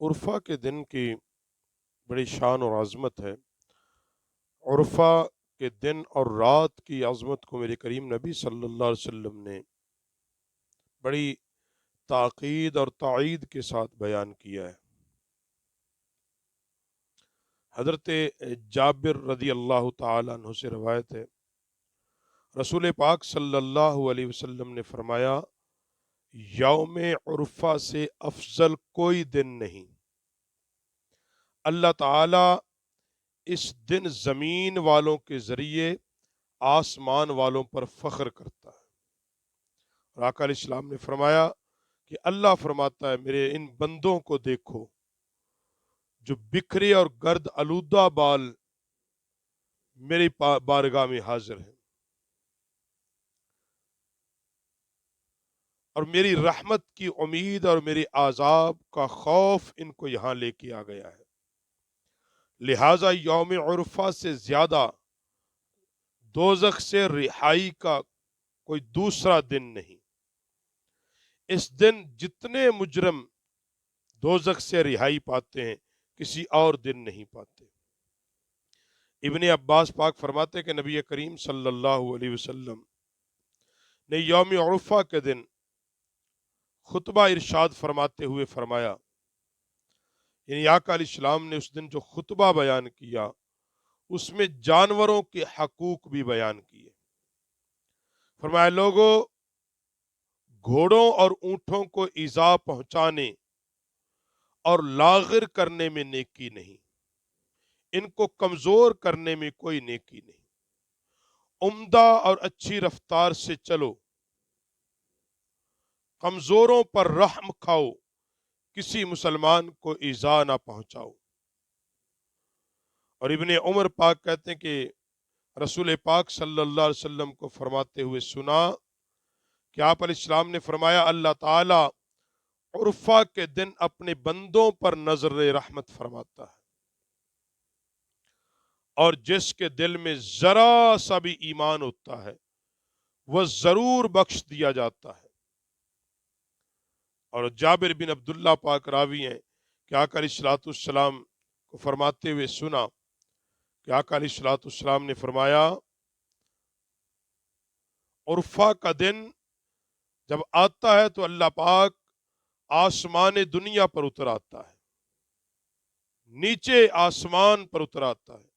عرفہ کے دن کی بڑی شان اور عظمت ہے۔ عرفہ کے دن اور رات کی عظمت کو میرے کریم نبی صلی اللہ علیہ وسلم نے بڑی تاکید اور تائید کے ساتھ بیان کیا ہے۔ حضرت جابر رضی اللہ تعالیٰ عنہ سے روایت ہے، رسول پاک صلی اللہ علیہ وسلم نے فرمایا، یوم عرفہ سے افضل کوئی دن نہیں۔ اللہ تعالیٰ اس دن زمین والوں کے ذریعے آسمان والوں پر فخر کرتا ہے۔ اور آقا علیہ السلام نے فرمایا کہ اللہ فرماتا ہے، میرے ان بندوں کو دیکھو جو بکھرے اور گرد آلودہ بال میری بارگاہ میں حاضر ہیں، اور میری رحمت کی امید اور میری عذاب کا خوف ان کو یہاں لے کے آ گیا ہے۔ لہٰذا یوم عرفہ سے زیادہ دوزخ سے رہائی کا کوئی دوسرا دن نہیں۔ اس دن جتنے مجرم دوزخ سے رہائی پاتے ہیں، کسی اور دن نہیں پاتے۔ ابن عباس پاک فرماتے کہ نبی کریم صلی اللہ علیہ وسلم نے یوم عرفہ کے دن خطبہ ارشاد فرماتے ہوئے فرمایا، یعنی آقا علیہ السلام نے اس دن جو خطبہ بیان کیا اس میں جانوروں کے حقوق بھی بیان کیے۔ فرمایا، لوگوں، گھوڑوں اور اونٹوں کو ایذا پہنچانے اور لاغر کرنے میں نیکی نہیں، ان کو کمزور کرنے میں کوئی نیکی نہیں۔ عمدہ اور اچھی رفتار سے چلو، کمزوروں پر رحم کھاؤ، کسی مسلمان کو ایذا نہ پہنچاؤ۔ اور ابن عمر پاک کہتے ہیں کہ رسول پاک صلی اللہ علیہ وسلم کو فرماتے ہوئے سنا کہ آپ علیہ السلام نے فرمایا، اللہ تعالی عرفہ کے دن اپنے بندوں پر نظر رحمت فرماتا ہے، اور جس کے دل میں ذرا سا بھی ایمان ہوتا ہے وہ ضرور بخش دیا جاتا ہے۔ اور جابر بن عبداللہ پاک راوی ہیں کہ آقا علیہ السلام کو فرماتے ہوئے سنا کہ آقا علیہ السلام نے فرمایا، عرفہ کا دن جب آتا ہے تو اللہ پاک آسمان دنیا پر اتر آتا ہے، نیچے آسمان پر اتر آتا ہے،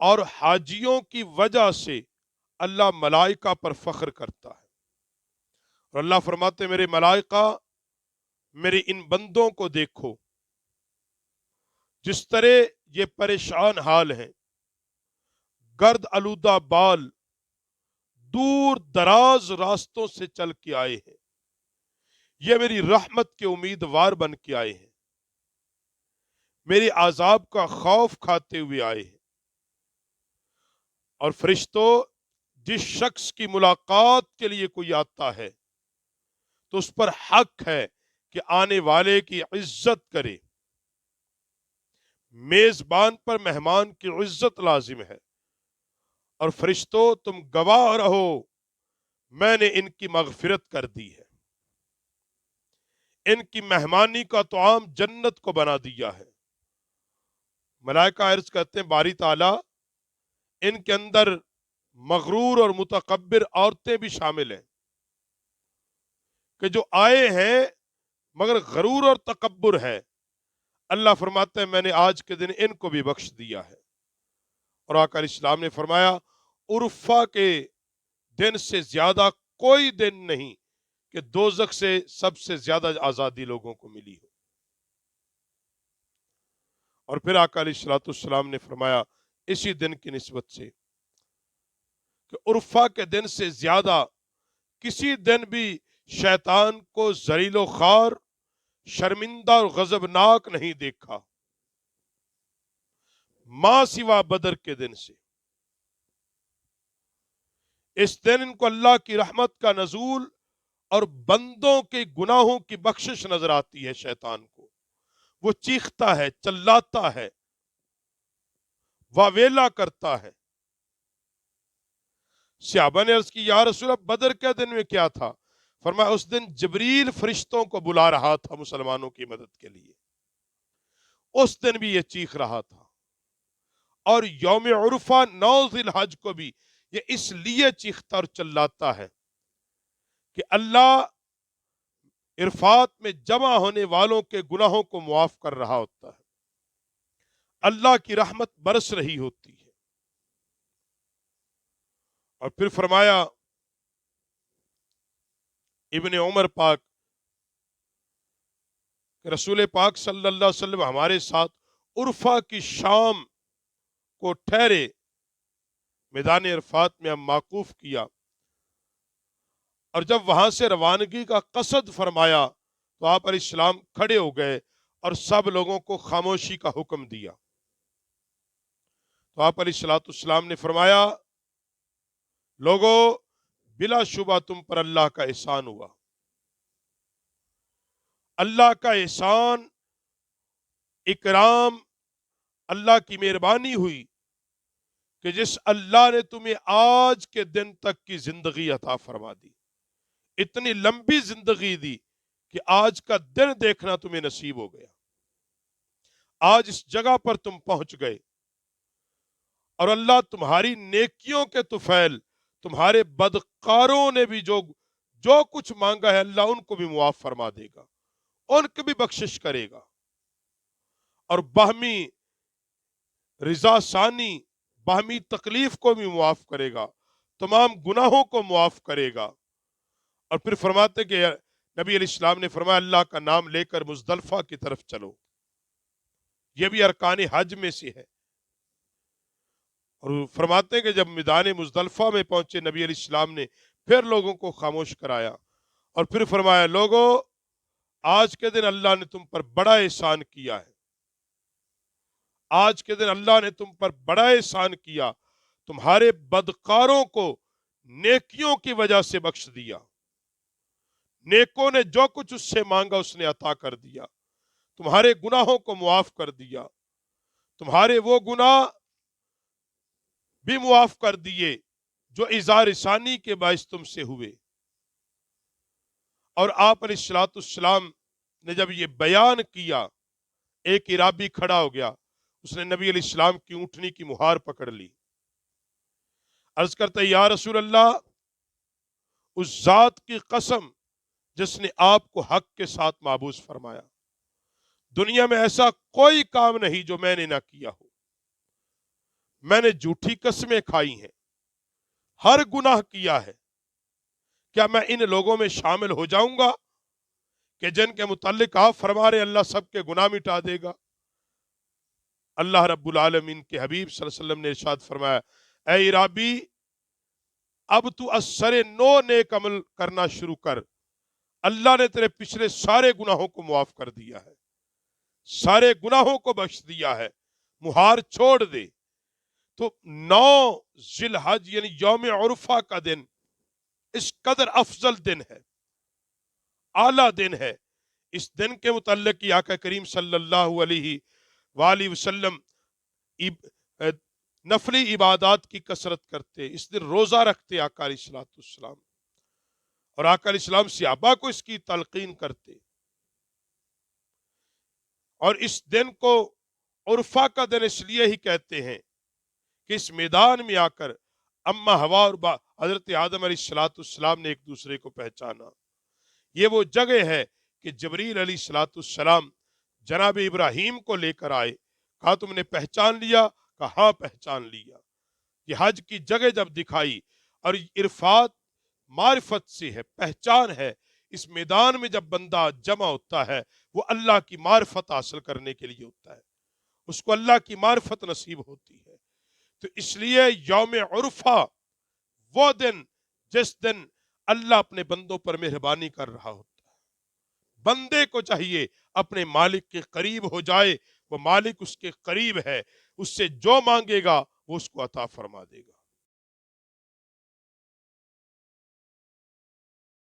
اور حاجیوں کی وجہ سے اللہ ملائکہ پر فخر کرتا ہے، اور اللہ فرماتے، میرے ملائکہ، میرے ان بندوں کو دیکھو، جس طرح یہ پریشان حال ہیں، گرد آلودہ بال، دور دراز راستوں سے چل کے آئے ہیں، یہ میری رحمت کے امیدوار بن کے آئے ہیں، میری عذاب کا خوف کھاتے ہوئے آئے ہیں۔ اور فرشتوں، جس شخص کی ملاقات کے لیے کوئی آتا ہے تو اس پر حق ہے کہ آنے والے کی عزت کرے۔ میزبان پر مہمان کی عزت لازم ہے، اور فرشتوں، تم گواہ رہو، میں نے ان کی مغفرت کر دی ہے، ان کی مہمانی کا طعام جنت کو بنا دیا ہے۔ ملائکہ عرض کرتے ہیں، باری تعالیٰ، ان کے اندر مغرور اور متکبر عورتیں بھی شامل ہیں کہ جو آئے ہیں مگر غرور اور تکبر ہے، اللہ فرماتے ہیں میں نے آج کے دن ان کو بھی بخش دیا ہے۔ اور آقا علیہ السلام نے فرمایا، عرفہ کے دن سے زیادہ کوئی دن نہیں کہ دوزخ سے سب سے زیادہ آزادی لوگوں کو ملی ہو۔ اور پھر آقا علیہ السلام نے فرمایا اسی دن کی نسبت سے کہ عرفہ کے دن سے زیادہ کسی دن بھی شیطان کو ذلیل و خوار، شرمندہ اور غضبناک نہیں دیکھا، ماں سوا بدر کے دن سے۔ اس دن ان کو اللہ کی رحمت کا نزول اور بندوں کے گناہوں کی بخشش نظر آتی ہے۔ شیطان کو وہ چیختا ہے، چلاتا ہے، واویلا کرتا ہے۔ صحابہ نے عرض کی، یا رسول اللہ، بدر کے دن میں کیا تھا؟ فرمایا، اس دن جبریل فرشتوں کو بلا رہا تھا مسلمانوں کی مدد کے لیے۔ उस दिन भी ये चीख रहा था। और यौम उर्फा 9 जिलहज को भी ये इसलिए चीखता और चिल्लाता है कि अल्लाह इरफात में जमा होने वालों के गुनाहों को मुआफ कर रहा होता है, अल्लाह की रहमत बरस रही होती है। और फिर फरमाया इब्ने उमर पाक, रसूल पाक सल्लल्लाहु अलैहि वसल्लम हमारे साथ उर्फा की शाम को ठहरे, मैदान इरफात में हम माकूफ किया, और जब वहां से रवानगी का कसद फरमाया तो आप अलैहिस्सलाम खड़े हो गए और सब लोगों को खामोशी का हुक्म दिया। तो आप अलैहिस्सलाम ने फरमाया, लोगों, बिला शुबा तुम पर अल्लाह का एहसान हुआ। अल्लाह का एहसान, इकराम, अल्लाह की मेहरबानी हुई कि जिस अल्लाह ने तुम्हें आज के दिन तक की जिंदगी अता फरमा दी, इतनी लंबी जिंदगी दी कि आज का दिन देखना तुम्हें नसीब हो गया, आज इस जगह पर तुम पहुंच गए, और अल्लाह तुम्हारी नेकियों के तुफैल तुम्हारे बदकारों ने भी जो जो कुछ मांगा है अल्लाह उनको भी मुआफ फरमा देगा, उनको भी बख्शिश करेगा, और बाहमी रिजा सानी, बाहमी तकलीफ को भी मुआफ करेगा, तमाम गुनाहों को मुआफ करेगा। और फिर फरमाते कि नबी अलैहिस्सलाम ने फरमाया, अल्लाह का नाम लेकर मुजदलफा की तरफ चलो, यह भी अरकान हज में से है। और फरमाते हैं कि जब मैदान मुजदलफा में पहुंचे, नबी अलैहिस्सलाम ने फिर लोगों को खामोश कराया और फिर फरमाया, लोगों, आज के दिन अल्लाह ने तुम पर बड़ा एहसान किया है, आज के दिन अल्लाह ने तुम पर बड़ा एहसान किया, तुम्हारे बदकारों को नेकियों की वजह से बख्श दिया, नेकों ने जो कुछ उससे मांगा उसने अता कर दिया, तुम्हारे गुनाहों को मुआफ कर दिया, तुम्हारे वो गुनाह भी मुआफ कर दिए जो इज़ार सानी के बाइस तुमसे हुए। और आप अलैहिस्सलाम ने जब ये बयान किया, एक इराबी खड़ा हो गया, उसने नबी अलैहिस्सलाम की ऊँटनी की मुहार पकड़ ली, अर्ज करता, या रसूल अल्लाह, उस जात की कसम जिसने आपको हक के साथ माबूस फरमाया, दुनिया में ऐसा कोई काम नहीं जो मैंने ना किया हो, मैंने झूठी कस्में खाई हैं, हर गुनाह किया है, क्या मैं इन लोगों में शामिल हो जाऊंगा कि जिनके मुतालिक आप फरमा रहे अल्लाह सबके गुनाह मिटा देगा? अल्लाह रब्बुल आलमीन के हबीब सल्लल्लाहु अलैहि वसल्लम ने इरशाद फरमाया, ए इराबी, अब तू असरे नो नेक अमल करना शुरू कर, अल्लाह ने तेरे पिछले सारे गुनाहों को मुआफ कर दिया है, सारे गुनाहों को बख्श दिया है, मुहार छोड़ दे। तो 9 जिलहज यानी यौम उर्फा का दिन इस कदर अफजल दिन है, आला दिन है। इस दिन के मुतल्लिक की आका करीम सल्लल्लाहु अलैहि वसल्लम नफली इबादत की कसरत करते, इस दिन रोजा रखते आका अलैहिस्सलाम, और आका अलैहिस्सलाम सहाबा को इसकी तलकीन करते। और इस दिन को उर्फा का दिन इसलिए ही कहते हैं कि इस मैदान में आकर अम्मा हवा और हजरत आदम अलैहिस्सलाम ने एक दूसरे को पहचाना। ये वो जगह है कि जबरील अलैहिस्सलाम जनाब इब्राहिम को लेकर आए, कहा तुमने पहचान लिया? कहा हाँ पहचान लिया। ये हज की जगह जब दिखाई, और इरफात मारिफत से है, पहचान है। इस मैदान में जब बंदा जमा होता है वो अल्लाह की मारिफत हासिल करने के लिए होता है, उसको अल्लाह की मारिफत नसीब होती है। तो इसलिए यौम उर्फा वो दिन जिस दिन अल्लाह अपने बंदों पर मेहरबानी कर रहा होता है। बंदे को चाहिए अपने मालिक के करीब हो जाए, वो मालिक उसके करीब है, उससे जो मांगेगा वो उसको अता फरमा देगा।